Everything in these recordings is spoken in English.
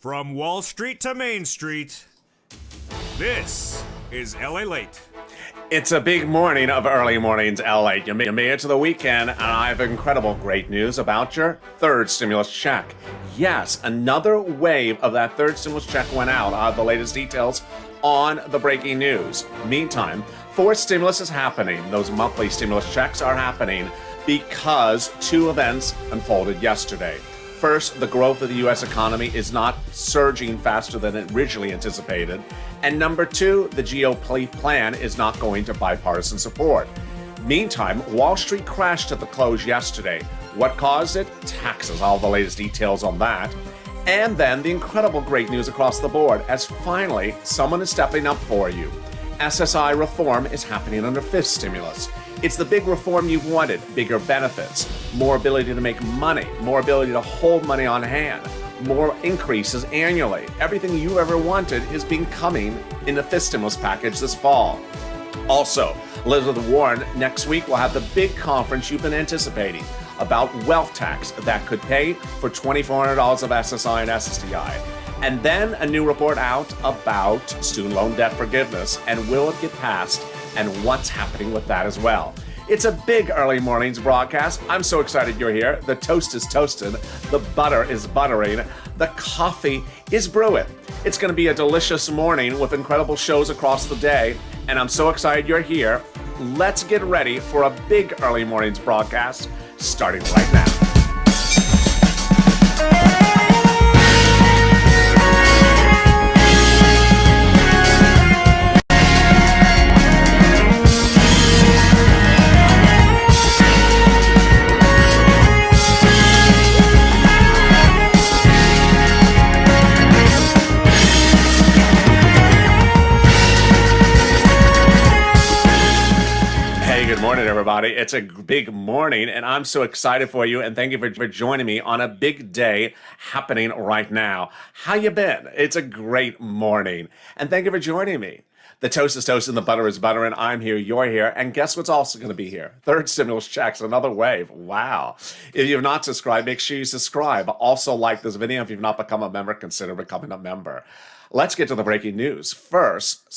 From Wall Street to Main Street, this is LALATE. It's a big morning of early mornings, LA. You made it to the weekend, and I have incredible great news about your third stimulus check. Yes, another wave of that third stimulus check went out. I have the latest details on the breaking news. Meantime, fourth stimulus is happening. Those monthly stimulus checks are happening because two events unfolded yesterday. First, the growth of the U.S. economy is not surging faster than originally anticipated. And number two, the GOP plan is not going to bipartisan support. Meantime, Wall Street crashed at the close yesterday. What caused it? Taxes. All the latest details on that. And then the incredible great news across the board, as finally someone is stepping up for you. SSI reform is happening under fifth stimulus. It's the big reform you've wanted, bigger benefits, more ability to make money, more ability to hold money on hand, more increases annually. Everything you ever wanted is coming in the fifth stimulus package this fall. Also, Elizabeth Warren next week will have the big conference you've been anticipating about wealth tax that could pay for $2,400 of SSI and SSDI. And then a new report out about student loan debt forgiveness and will it get passed and what's happening with that as well. It's a big early mornings broadcast. I'm so excited you're here. The toast is toasted. The butter is buttering. The coffee is brewing. It's going to be a delicious morning with incredible shows across the day. And I'm so excited you're here. Let's get ready for a big early mornings broadcast starting right now. Good morning, everybody. It's a big morning, and I'm so excited for you, and thank you for joining me on a big day happening right now. How you been? It's a great morning, and thank you for joining me. The toast is toasting, the butter is buttering. I'm here, you're here, and guess what's also going to be here? Third stimulus checks, another wave. Wow. If you have not subscribed, make sure you subscribe. Also like this video. If you've not become a member, consider becoming a member. Let's get to the breaking news. First,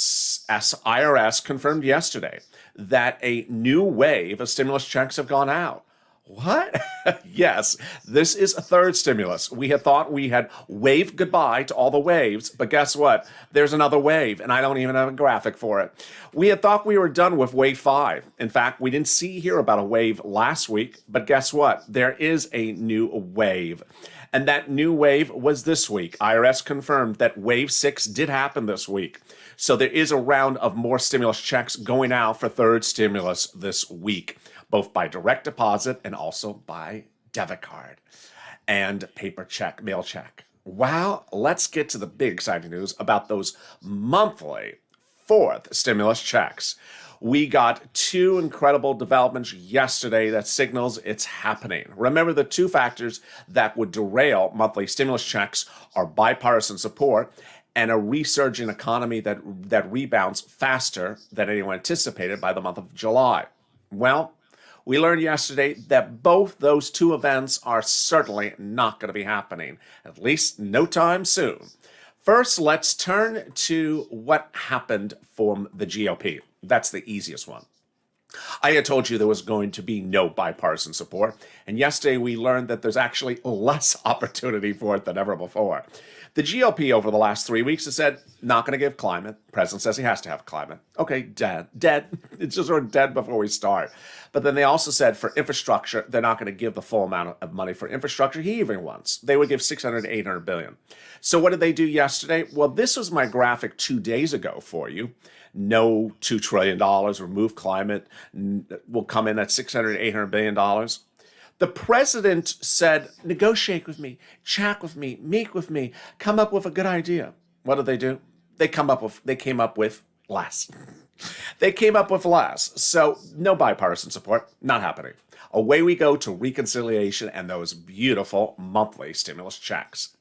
IRS confirmed yesterday that a new wave of stimulus checks have gone out. What? Yes, this is a third stimulus. We had thought we had waved goodbye to all the waves, but guess what? There's another wave, and I don't even have a graphic for it. We had thought we were done with wave 5. In fact, we didn't hear about a wave last week, but guess what? There is a new wave. And that new wave was this week. IRS confirmed that wave 6 did happen this week. So there is a round of more stimulus checks going out for third stimulus this week, both by direct deposit and also by debit card and paper check, mail check. Wow, let's get to the big exciting news about those monthly fourth stimulus checks. We got two incredible developments yesterday that signals it's happening. Remember, the two factors that would derail monthly stimulus checks are bipartisan support and a resurging economy that rebounds faster than anyone anticipated by the month of July. Well, we learned yesterday that both those two events are certainly not going to be happening, at least no time soon. First, let's turn to what happened from the GOP. That's the easiest one. I had told you there was going to be no bipartisan support, and yesterday we learned that there's actually less opportunity for it than ever before. The GOP over the last 3 weeks has said, not going to give climate. The president says he has to have climate. Okay, dead. It's just sort of dead before we start. But then they also said for infrastructure, they're not going to give the full amount of money for infrastructure he even wants. They would give 600 to 800 billion. So what did they do yesterday? Well, this was my graphic 2 days ago for you. No $2 trillion, remove climate, will come in at $600 to $800 billion. The president said, negotiate with me, chat with me, meet with me, come up with a good idea. What did they do? They came up with less. They came up with less. So no bipartisan support, not happening. Away we go to reconciliation and those beautiful monthly stimulus checks.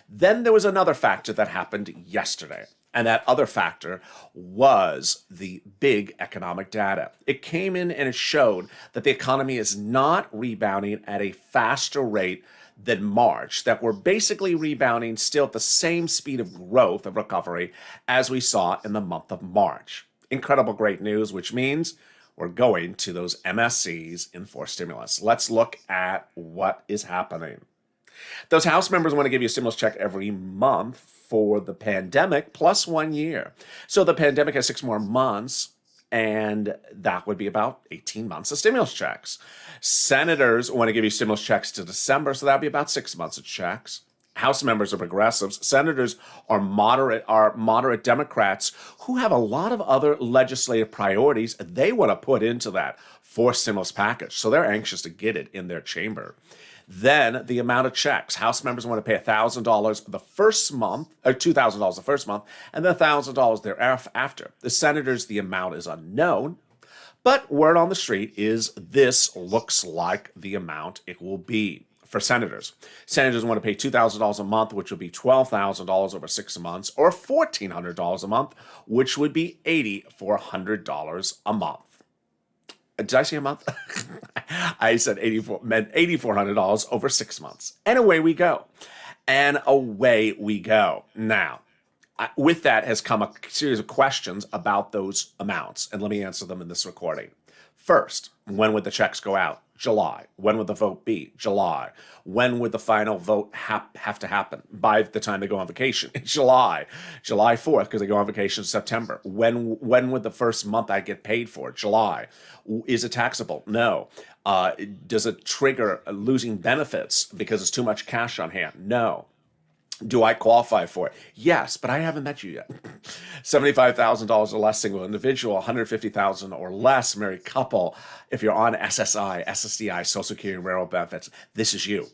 Then there was another factor that happened yesterday. And that other factor was the big economic data. It came in and it showed that the economy is not rebounding at a faster rate than March, that we're basically rebounding still at the same speed of growth of recovery as we saw in the month of March. Incredible great news, which means we're going to those MSCs in for stimulus. Let's look at what is happening. Those House members want to give you a stimulus check every month for the pandemic plus 1 year. So the pandemic has 6 more months, and that would be about 18 months of stimulus checks. Senators want to give you stimulus checks to December, so that would be about 6 months of checks. House members are progressives. Senators are moderate Democrats who have a lot of other legislative priorities they want to put into that forced stimulus package. So they're anxious to get it in their chamber. Then the amount of checks. House members want to pay $1,000 the first month, or $2,000 the first month, and then $1,000 thereafter. The senators, the amount is unknown, but word on the street is this looks like the amount it will be for senators. Senators want to pay $2,000 a month, which would be $12,000 over 6 months, or $1,400 a month, which would be $8,400 a month. Did I say a month? I said $8,400 over 6 months. And away we go. Now, with that has come a series of questions about those amounts, and let me answer them in this recording. First, when would the checks go out? July. When would the vote be? July. When would the final vote have to happen? By the time they go on vacation? July. July 4th, because they go on vacation in September. When would the first month I get paid for? July. Is it taxable? No. Does it trigger losing benefits because it's too much cash on hand? No. Do I qualify for it? Yes, but I haven't met you yet. $75,000 or less single individual, $150,000 or less married couple. If you're on SSI, SSDI, Social Security, Railroad benefits, this is you.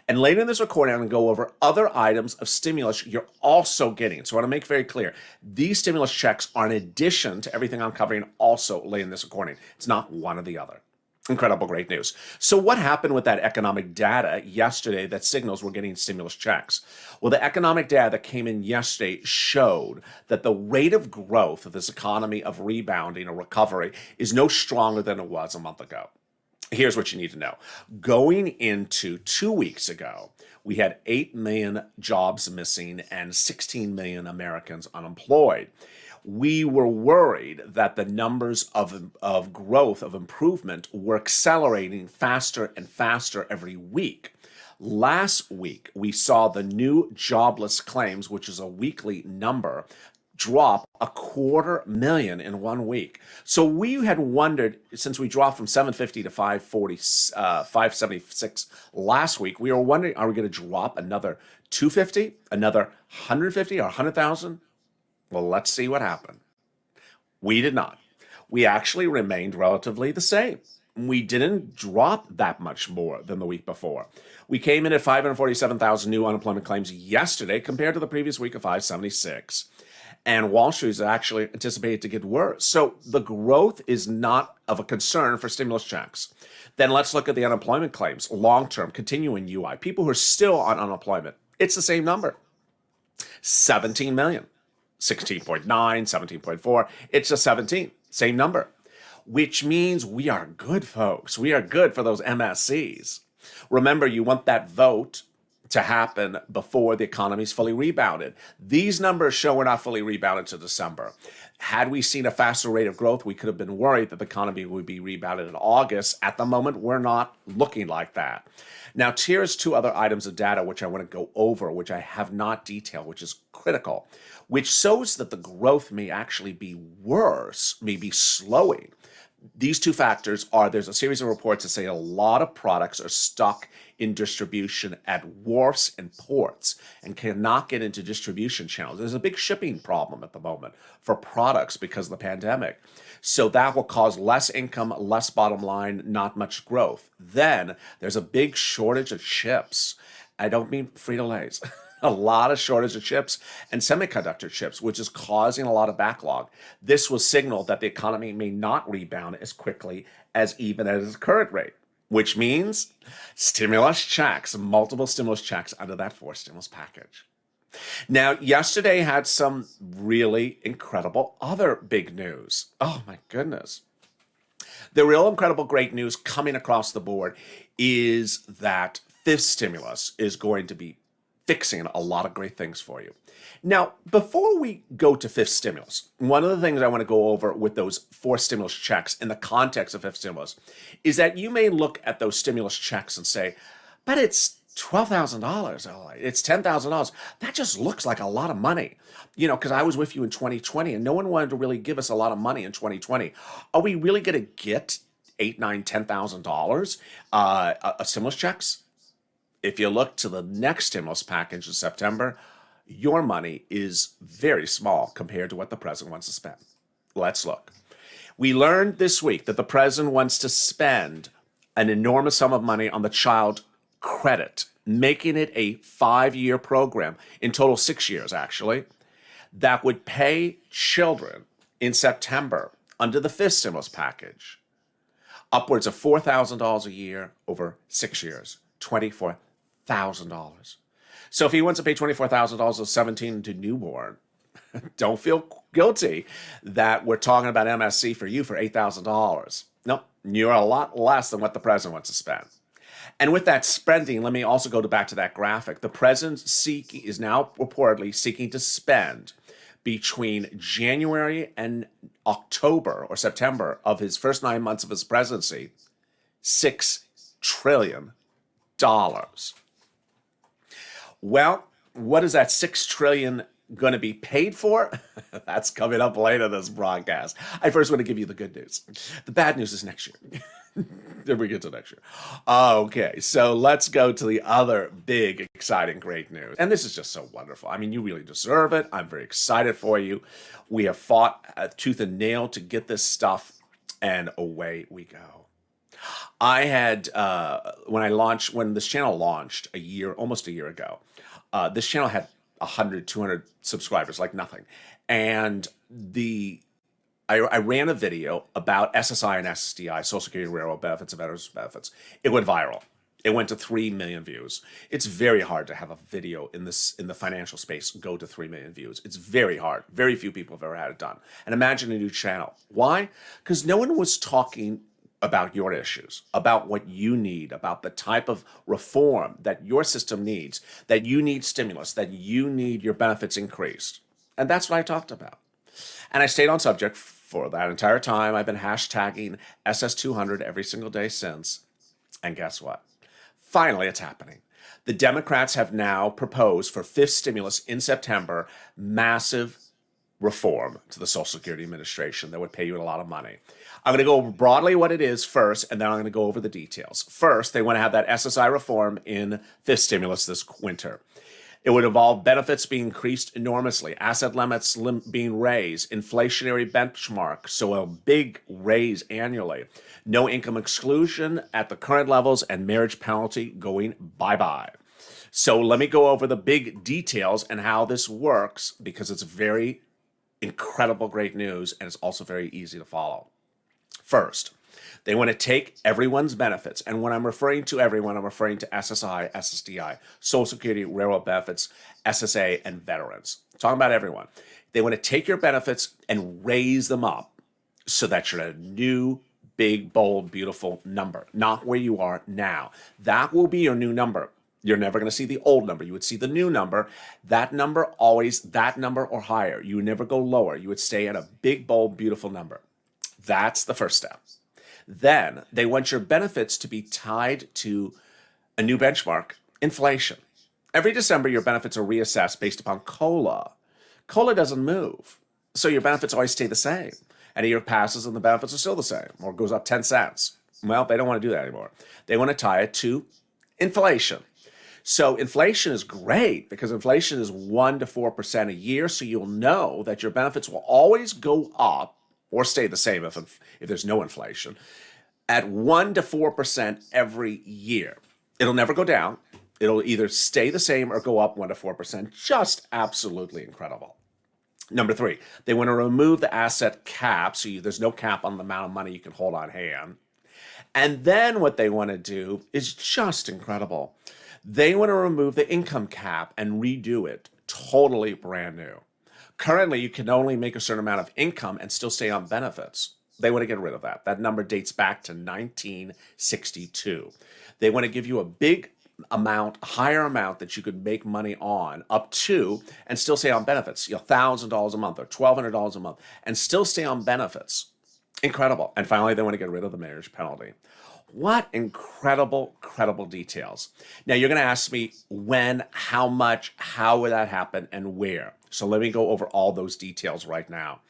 And later in this recording, I'm going to go over other items of stimulus you're also getting. So I want to make very clear, these stimulus checks are in addition to everything I'm covering also later in this recording. It's not one or the other. Incredible, great news. So what happened with that economic data yesterday that signals we're getting stimulus checks? Well, the economic data that came in yesterday showed that the rate of growth of this economy of rebounding or recovery is no stronger than it was a month ago. Here's what you need to know. Going into 2 weeks ago, we had 8 million jobs missing and 16 million Americans unemployed. We were worried that the numbers of growth, of improvement, were accelerating faster and faster every week. Last week, we saw the new jobless claims, which is a weekly number, drop 250,000 in 1 week. So we had wondered, since we dropped from 750 to 576 last week, we were wondering, are we going to drop another 250, another 150 or 100,000? Well, let's see what happened. We did not. We actually remained relatively the same. We didn't drop that much more than the week before. We came in at 547,000 new unemployment claims yesterday compared to the previous week of 576. And Wall Street is actually anticipated to get worse. So the growth is not of a concern for stimulus checks. Then let's look at the unemployment claims, long-term, continuing UI, people who are still on unemployment. It's the same number, 17 million. 16.9, 17.4, it's a 17, same number, which means we are good, folks. We are good for those MSCs. Remember, you want that vote to happen before the economy's fully rebounded. These numbers show we're not fully rebounded to December. Had we seen a faster rate of growth, we could have been worried that the economy would be rebounded in August. At the moment, we're not looking like that. Now, here's 2 other items of data which I want to go over, which I have not detailed, which is critical, which shows that the growth may actually be worse, may be slowing. These 2 factors are, there's a series of reports that say a lot of products are stuck in distribution at wharfs and ports and cannot get into distribution channels. There's a big shipping problem at the moment for products because of the pandemic. So that will cause less income, less bottom line, not much growth. Then there's a big shortage of chips. I don't mean Frito-Lays. A lot of shortage of chips and semiconductor chips, which is causing a lot of backlog. This will signal that the economy may not rebound as quickly as even at its current rate, which means stimulus checks, multiple stimulus checks under that forced stimulus package. Now, yesterday had some really incredible other big news. Oh my goodness. The real incredible great news coming across the board is that fifth stimulus is going to be fixing a lot of great things for you. Now, before we go to fifth stimulus, one of the things I want to go over with those four stimulus checks in the context of fifth stimulus is that you may look at those stimulus checks and say, but it's $12,000. It's $10,000. That just looks like a lot of money. Because I was with you in 2020 and no one wanted to really give us a lot of money in 2020. Are we really going to get $8,000, $9,000, $10,000 of stimulus checks? If you look to the next stimulus package in September, your money is very small compared to what the president wants to spend. Let's look. We learned this week that the president wants to spend an enormous sum of money on the child credit, making it a 5-year program, in total 6 years actually, that would pay children in September under the fifth stimulus package upwards of $4,000 a year over 6 years, $24,000. So if he wants to pay $24,000 of 17 to newborn, don't feel guilty that we're talking about MSC for you for $8,000. No, you're a lot less than what the president wants to spend. And with that spending, let me also go back to that graphic. The president is now reportedly seeking to spend between January and October or September of his first 9 months of his presidency, $6 trillion. Well, what is that $6 trillion going to be paid for? That's coming up later in this broadcast. I first want to give you the good news. The bad news is next year. Then we get to next year. Okay, so let's go to the other big, exciting, great news. And this is just so wonderful. I mean, you really deserve it. I'm very excited for you. We have fought tooth and nail to get this stuff, and away we go. I had, when this channel launched almost a year ago, this channel had 100, 200 subscribers, like nothing. And I ran a video about SSI and SSDI, Social Security Railroad Benefits and Veterans Benefits. It went viral. It went to 3 million views. It's very hard to have a video in the financial space go to 3 million views. It's very hard. Very few people have ever had it done. And imagine a new channel. Why? Because no one was talking about your issues, about what you need, about the type of reform that your system needs, that you need stimulus, that you need your benefits increased. And that's what I talked about. And I stayed on subject for that entire time. I've been hashtagging SS200 every single day since. And guess what? Finally, it's happening. The Democrats have now proposed for fifth stimulus in September, massive reform to the Social Security Administration that would pay you a lot of money. I'm going to go over broadly what it is first, and then I'm going to go over the details. First, they want to have that SSI reform in fifth stimulus this winter. It would involve benefits being increased enormously, asset limits being raised, inflationary benchmark, so a big raise annually, no income exclusion at the current levels, and marriage penalty going bye-bye. So let me go over the big details and how this works, because it's very incredible, great news, and it's also very easy to follow. First, they want to take everyone's benefits. And when I'm referring to everyone, I'm referring to SSI, SSDI, Social Security, Railroad Benefits, SSA, and veterans. I'm talking about everyone. They want to take your benefits and raise them up so that you're at a new, big, bold, beautiful number, not where you are now. That will be your new number. You're never going to see the old number. You would see the new number. That number, always that number or higher. You would never go lower. You would stay at a big, bold, beautiful number. That's the first step. Then they want your benefits to be tied to a new benchmark, inflation. Every December, your benefits are reassessed based upon COLA. COLA doesn't move, so your benefits always stay the same. And a year passes and the benefits are still the same, or goes up 10 cents. Well, they don't want to do that anymore. They want to tie it to inflation. So inflation is great because inflation is 1% to 4% a year, so you'll know that your benefits will always go up or stay the same if there's no inflation, at 1% to 4% every year. It'll never go down. It'll either stay the same or go up 1% to 4%. Just absolutely incredible. Number 3, they want to remove the asset cap, so there's no cap on the amount of money you can hold on hand. And then what they want to do is just incredible. They want to remove the income cap and redo it totally brand new. Currently, you can only make a certain amount of income and still stay on benefits. They want to get rid of that. That number dates back to 1962. They want to give you a big, amount, a higher amount that you could make money on up to and still stay on benefits, $1,000 a month or $1,200 a month and still stay on benefits. Incredible. And finally, they want to get rid of the marriage penalty. What incredible, incredible details. Now, you're going to ask me when, how much, how would that happen, and where. So let me go over all those details right now.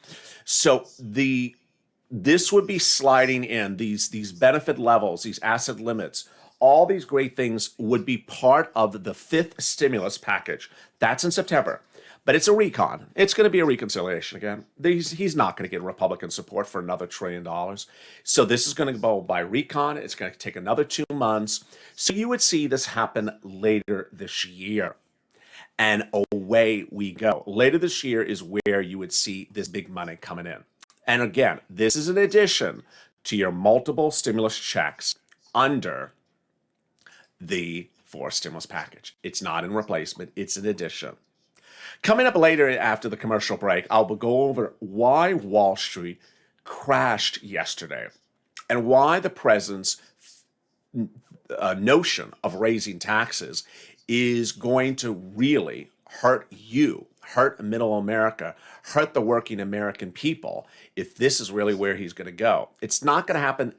So this would be sliding in, these benefit levels, these asset limits, all these great things would be part of the fifth stimulus package. That's in September. But it's a recon. It's going to be a reconciliation again. He's not going to get Republican support for another $1 trillion. So this is going to go by recon. It's going to take another 2 months. So you would see this happen later this year. And away we go. Later this year is where you would see this big money coming in. And again, this is in addition to your multiple stimulus checks under the fourth stimulus package. It's not in replacement. It's in addition. Coming up later after the commercial break, I will go over why Wall Street crashed yesterday and why the president's notion of raising taxes is going to really hurt you, hurt middle America, hurt the working American people if this is really where he's going to go. It's not going to happen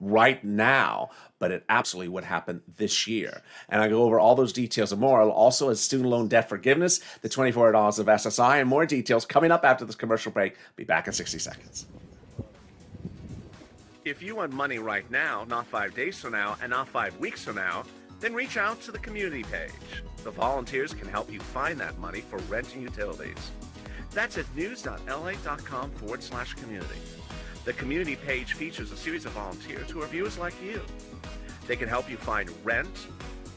right now, but it absolutely would happen this year. And I go over all those details and more. Also, as student loan debt forgiveness, the $24 of SSI, and more details coming up after this commercial break. Be back in 60 seconds. If you want money right now, not 5 days from now, and not 5 weeks from now, then reach out to the community page. The volunteers can help you find that money for rent and utilities. That's at news.la.com/community. The community page features a series of volunteers who are viewers like you. They can help you find rent,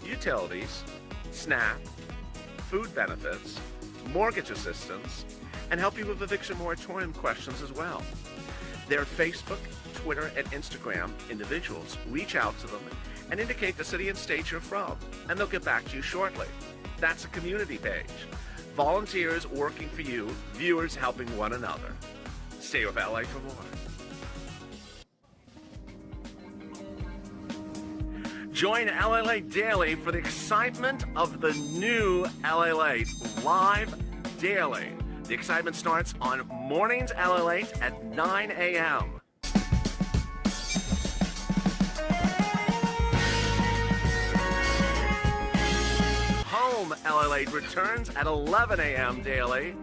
utilities, SNAP, food benefits, mortgage assistance, and help you with eviction moratorium questions as well. Their Facebook, Twitter, and Instagram individuals reach out to them and indicate the city and state you're from, and they'll get back to you shortly. That's a community page. Volunteers working for you, viewers helping one another. Stay with LA for more. Join LALATE Daily for the excitement of the new LALATE live daily. The excitement starts on Mornings LALATE at 9 a.m. Home LALATE returns at 11 a.m. daily.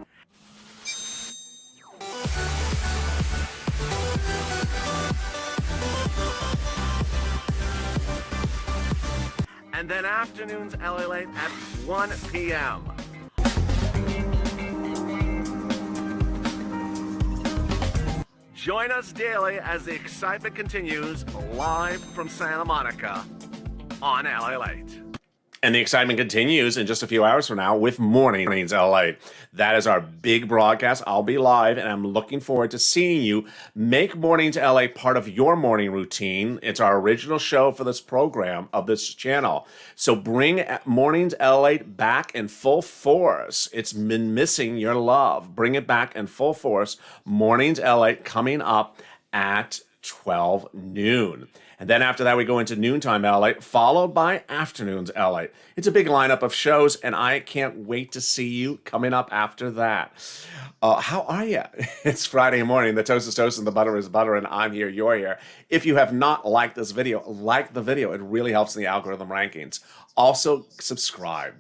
And then afternoons LALATE at 1 p.m. Join us daily as the excitement continues live from Santa Monica on LALATE. And the excitement continues in just a few hours from now with Mornings LA. That is our big broadcast. I'll be live, and I'm looking forward to seeing you. Make Mornings LA part of your morning routine. It's our original show for this program of this channel. So bring Mornings LA back in full force. It's been missing your love. Bring it back in full force. Mornings LA coming up at 12 noon. And then after that, we go into Noontime LA, followed by Afternoons LA. It's a big lineup of shows, and I can't wait to see you coming up after that. How are you? It's Friday morning. The toast is toast and the butter is butter, and I'm here, you're here. If you have not liked this video, like the video. It really helps in the algorithm rankings. Also, subscribe.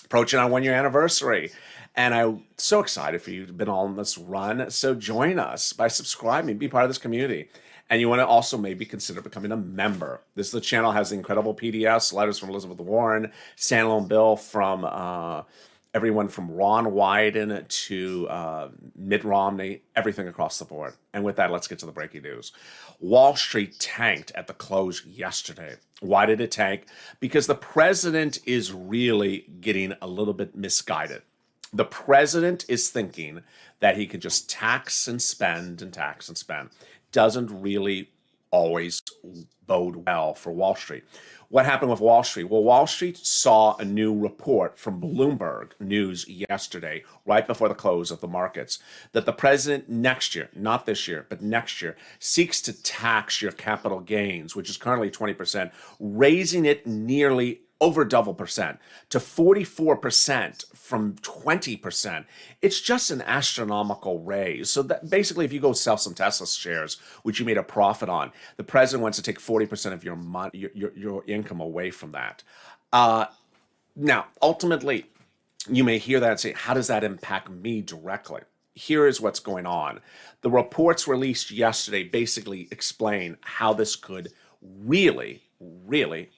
Approaching our 1 year anniversary. And I'm so excited for you to have been on this run. So join us by subscribing, be part of this community. And you want to also maybe consider becoming a member. This the channel has incredible PDFs, letters from Elizabeth Warren, standalone bill from everyone from Ron Wyden to Mitt Romney, everything across the board. And with that, let's get to the breaking news. Wall Street tanked at the close yesterday. Why did it tank? Because the president is really getting a little bit misguided. The president is thinking that he can just tax and spend and tax and spend. Doesn't really always bode well for Wall Street. What happened with Wall Street? Well, Wall Street saw a new report from Bloomberg News yesterday, right before the close of the markets, that the president next year, not this year, but next year, seeks to tax your capital gains, which is currently 20%, raising it nearly over double percent to 44% from 20%. It's just an astronomical raise. So that basically, if you go sell some Tesla shares, which you made a profit on, the president wants to take 40% of your money, your income away from that. Now, ultimately, you may hear that and say, how does that impact me directly? Here is what's going on. The reports released yesterday basically explain how this could really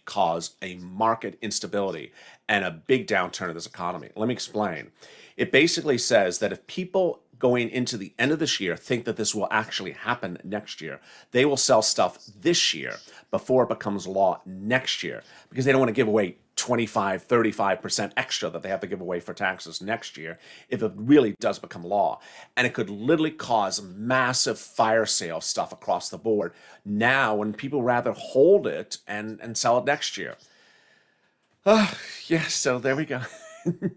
cause a market instability and a big downturn of this economy. Let me explain. It basically says that if people going into the end of this year think that this will actually happen next year, they will sell stuff this year before it becomes law next year, because they don't want to give away 25, 35% extra that they have to give away for taxes next year if it really does become law. And it could literally cause massive fire sale stuff across the board now, when people rather hold it and sell it next year. Yes, so there we go.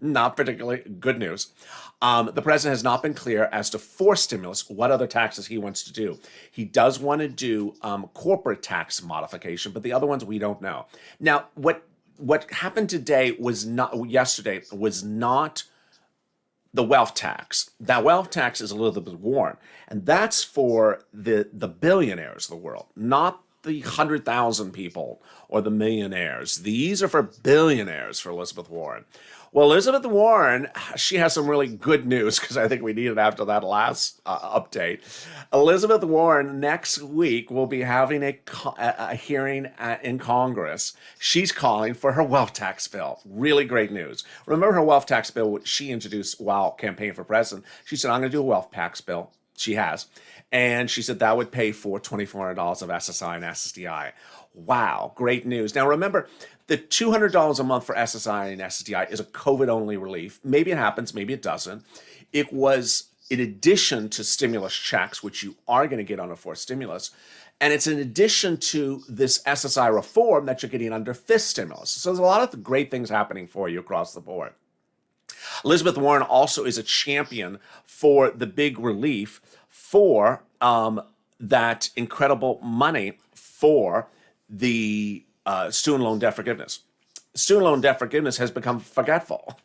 Not particularly good news. The president has not been clear as to, for stimulus, what other taxes he wants to do. He does want to do corporate tax modification, but the other ones we don't know. Now, what happened yesterday was not the wealth tax. That wealth tax is Elizabeth Warren, and that's for the billionaires of the world, not the 100,000 people or the millionaires. These are for billionaires for Elizabeth Warren. Well, Elizabeth Warren, she has some really good news, because I think we need it after that last update. Elizabeth Warren next week will be having a hearing in Congress. She's calling for her wealth tax bill. Really great news. Remember her wealth tax bill, which she introduced while campaigning for president? She said, I'm going to do a wealth tax bill. She has. And she said that would pay for $2,400 of SSI and SSDI. Wow, great news. Now remember, the $200 a month for SSI and SSDI is a COVID-only relief. Maybe it happens, maybe it doesn't. It was in addition to stimulus checks, which you are going to get on a fourth stimulus. And it's in addition to this SSI reform that you're getting under fifth stimulus. So there's a lot of great things happening for you across the board. Elizabeth Warren also is a champion for the big relief for that incredible money for the student loan debt forgiveness. Student loan debt forgiveness has become forgetful.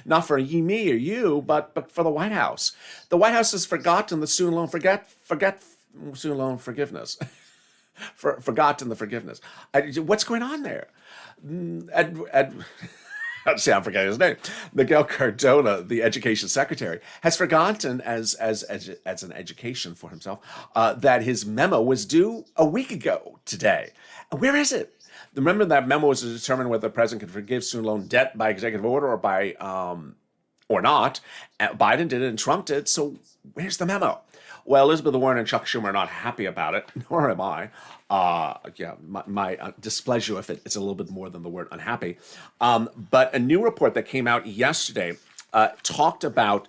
Not for me or you, but for the White House. The White House has forgotten the student loan student loan forgiveness. Forgotten the forgiveness. What's going on there? I'm forgetting his name. Miguel Cardona, the education secretary, has forgotten as an education for himself that his memo was due a week ago today. Where is it? Remember, that memo was to determine whether the president could forgive student loan debt by executive order or by or not. Biden did it and Trump did. So where's the memo? Well, Elizabeth Warren and Chuck Schumer are not happy about it, nor am I. My displeasure if it's a little bit more than the word unhappy. But a new report that came out yesterday talked about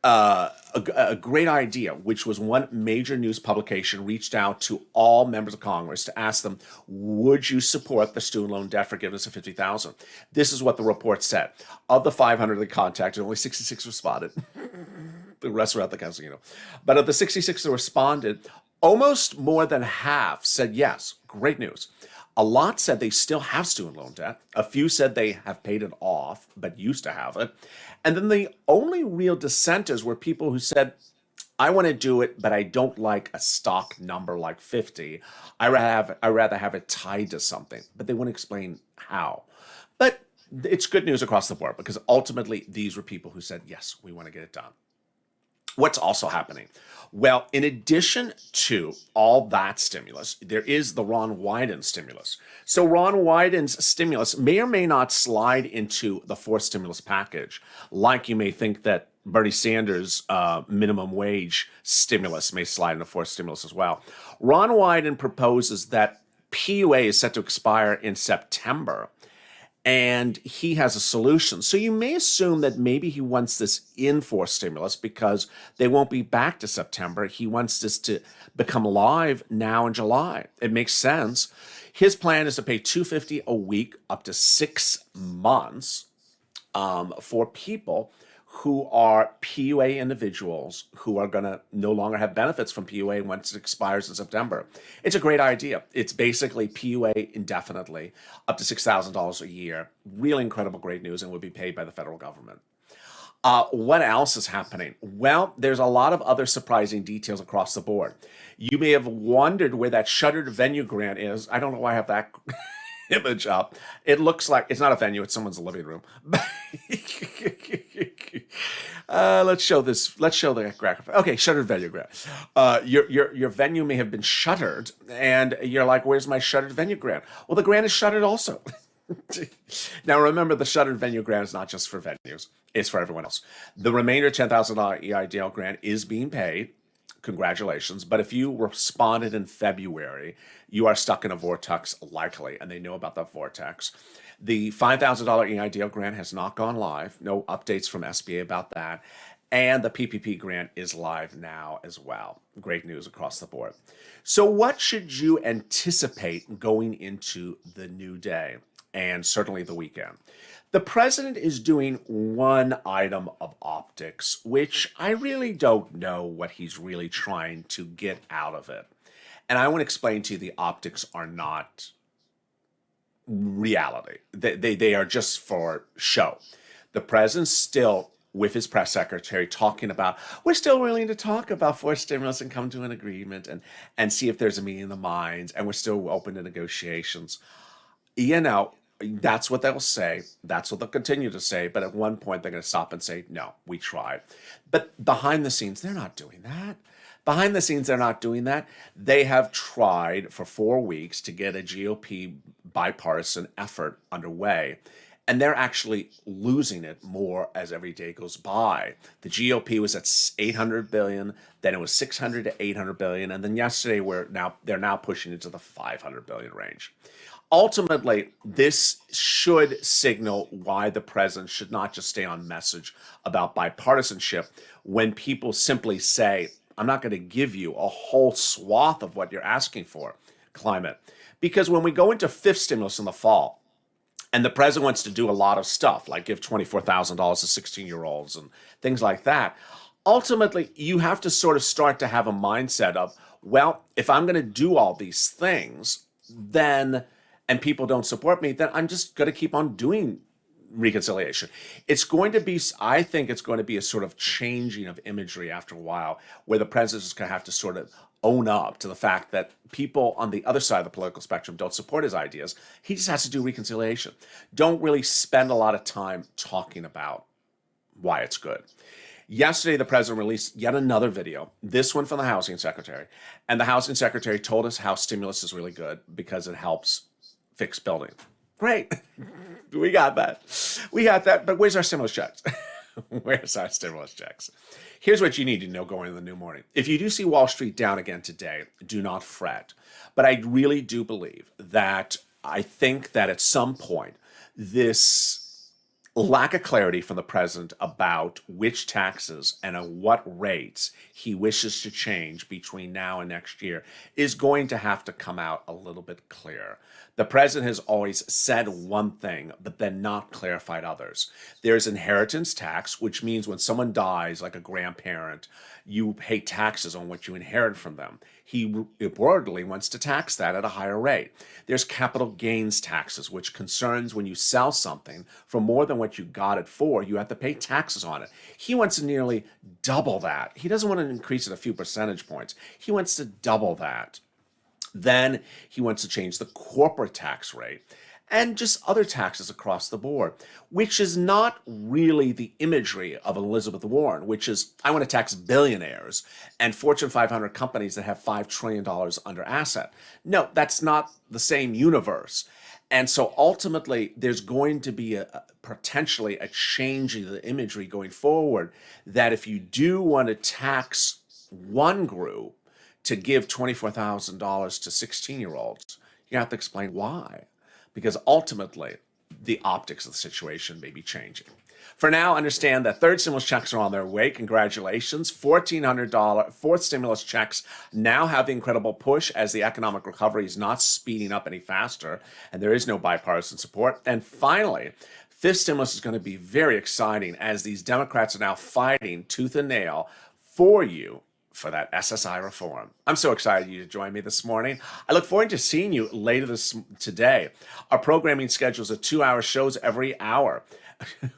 a great idea, which was one major news publication reached out to all members of Congress to ask them, would you support the student loan debt forgiveness of $50,000? This is what the report said. Of the 500 they contacted, only 66 responded. The rest were at the casino. But of the 66 that responded, almost more than half said yes. Great news. A lot said they still have student loan debt. A few said they have paid it off, but used to have it. And then the only real dissenters were people who said, I want to do it, but I don't like a stock number like 50. I rather have it tied to something, but they wouldn't explain how. But it's good news across the board, because ultimately these were people who said, yes, we want to get it done. What's also happening? Well, in addition to all that stimulus, there is the Ron Wyden stimulus. So Ron Wyden's stimulus may or may not slide into the fourth stimulus package, like you may think that Bernie Sanders' minimum wage stimulus may slide into fourth stimulus as well. Ron Wyden proposes that PUA is set to expire in September, and he has a solution. So you may assume that maybe he wants this in for stimulus because they won't be back to September. He wants this to become live now in July. It makes sense. His plan is to pay $250 a week up to 6 months. for people who are PUA individuals who are going to no longer have benefits from PUA once it expires in September. It's a great idea. It's basically PUA indefinitely, up to $6,000 a year. Really incredible, great news, and will be paid by the federal government. What else is happening? Well, there's a lot of other surprising details across the board. You may have wondered where that shuttered venue grant is. I don't know why I have that image up. It looks like it's not a venue, it's someone's living room. Let's show this. Let's show the graphic. Okay, shuttered venue grant. Your venue may have been shuttered, and you're like, "Where's my shuttered venue grant?" Well, the grant is shuttered also. Now, remember, the shuttered venue grant is not just for venues; it's for everyone else. The remainder $10,000 EIDL grant is being paid. Congratulations. But if you responded in February, you are stuck in a vortex likely, and they know about that vortex. The $5,000 EIDL grant has not gone live. No updates from SBA about that. And the PPP grant is live now as well. Great news across the board. So what should you anticipate going into the new day and certainly the weekend? The president is doing one item of optics, which I really don't know what he's really trying to get out of it. And I want to explain to you the optics are not reality. They are just for show. The president's still with his press secretary talking about, we're still willing to talk about forced stimulus and come to an agreement and see if there's a meeting of the minds, and we're still open to negotiations. You know, that's what they'll say. That's what they'll continue to say. But at one point, they're going to stop and say, no, we tried. But behind the scenes, they're not doing that. Behind the scenes, they're not doing that. They have tried for 4 weeks to get a GOP bipartisan effort underway. And they're actually losing it more as every day goes by. The GOP was at 800 billion, then it was 600 to 800 billion, and then yesterday they're now pushing into the 500 billion range. Ultimately, this should signal why the president should not just stay on message about bipartisanship when people simply say, I'm not going to give you a whole swath of what you're asking for, climate. Because when we go into fifth stimulus in the fall, and the president wants to do a lot of stuff, like give $24,000 to 16-year-olds and things like that, ultimately, you have to sort of start to have a mindset of, well, if I'm going to do all these things, then and people don't support me, then I'm just going to keep on doing reconciliation. It's going to be, I think it's going to be a sort of changing of imagery after a while, where the president is going to have to sort of own up to the fact that people on the other side of the political spectrum don't support his ideas. He just has to do reconciliation. Don't really spend a lot of time talking about why it's good. Yesterday, the president released yet another video, this one from the housing secretary. And the housing secretary told us how stimulus is really good because it helps fix building. Great. We got that. We got that. But where's our stimulus checks? Where's our stimulus checks? Here's what you need to know going into the new morning. If you do see Wall Street down again today, do not fret. But I really do believe that I think that at some point, this lack of clarity from the president about which taxes and at what rates he wishes to change between now and next year is going to have to come out a little bit clearer. The president has always said one thing, but then not clarified others. There's inheritance tax, which means when someone dies, like a grandparent, you pay taxes on what you inherit from them. He reportedly wants to tax that at a higher rate. There's capital gains taxes, which concerns when you sell something for more than what you got it for, you have to pay taxes on it. He wants to nearly double that. He doesn't want to increase it a few percentage points. He wants to double that. Then he wants to change the corporate tax rate and just other taxes across the board, which is not really the imagery of Elizabeth Warren, which is, I want to tax billionaires and Fortune 500 companies that have $5 trillion under asset. No, that's not the same universe. And so ultimately, there's going to be potentially a change in the imagery going forward, that if you do want to tax one group to give $24,000 to 16-year-olds, you have to explain why. Because ultimately, the optics of the situation may be changing. For now, understand that third stimulus checks are on their way. Congratulations. $1,400 fourth stimulus checks now have the incredible push as the economic recovery is not speeding up any faster, and there is no bipartisan support. And finally, Fifth stimulus is going to be very exciting as these Democrats are now fighting tooth and nail for you for that SSI reform. I'm so excited you to join me this morning. I look forward to seeing you later today. Our programming schedules are 2-hour shows every hour.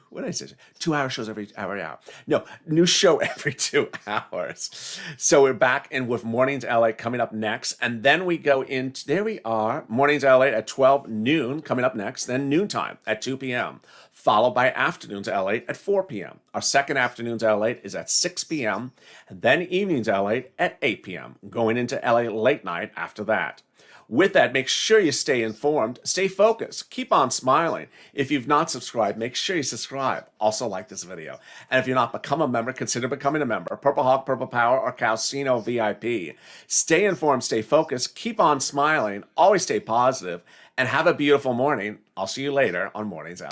What did I say? 2-hour shows every hour. No, new show every 2 hours. So we're back in with Mornings LA coming up next. And then we go into, there we are, Mornings LA at 12 noon coming up next. Then noontime at 2 p.m. Followed by Afternoons LA at 4 p.m. Our second Afternoons LA is at 6 p.m. And then Evenings LA at 8 p.m. Going into LA Late Night after that. With that, make sure you stay informed, stay focused, keep on smiling. If you've not subscribed, make sure you subscribe. Also like this video. And if you're not become a member, consider becoming a member. Purple Hawk, Purple Power, or Calcino VIP. Stay informed, stay focused, keep on smiling, always stay positive, and have a beautiful morning. I'll see you later on Mornings LA.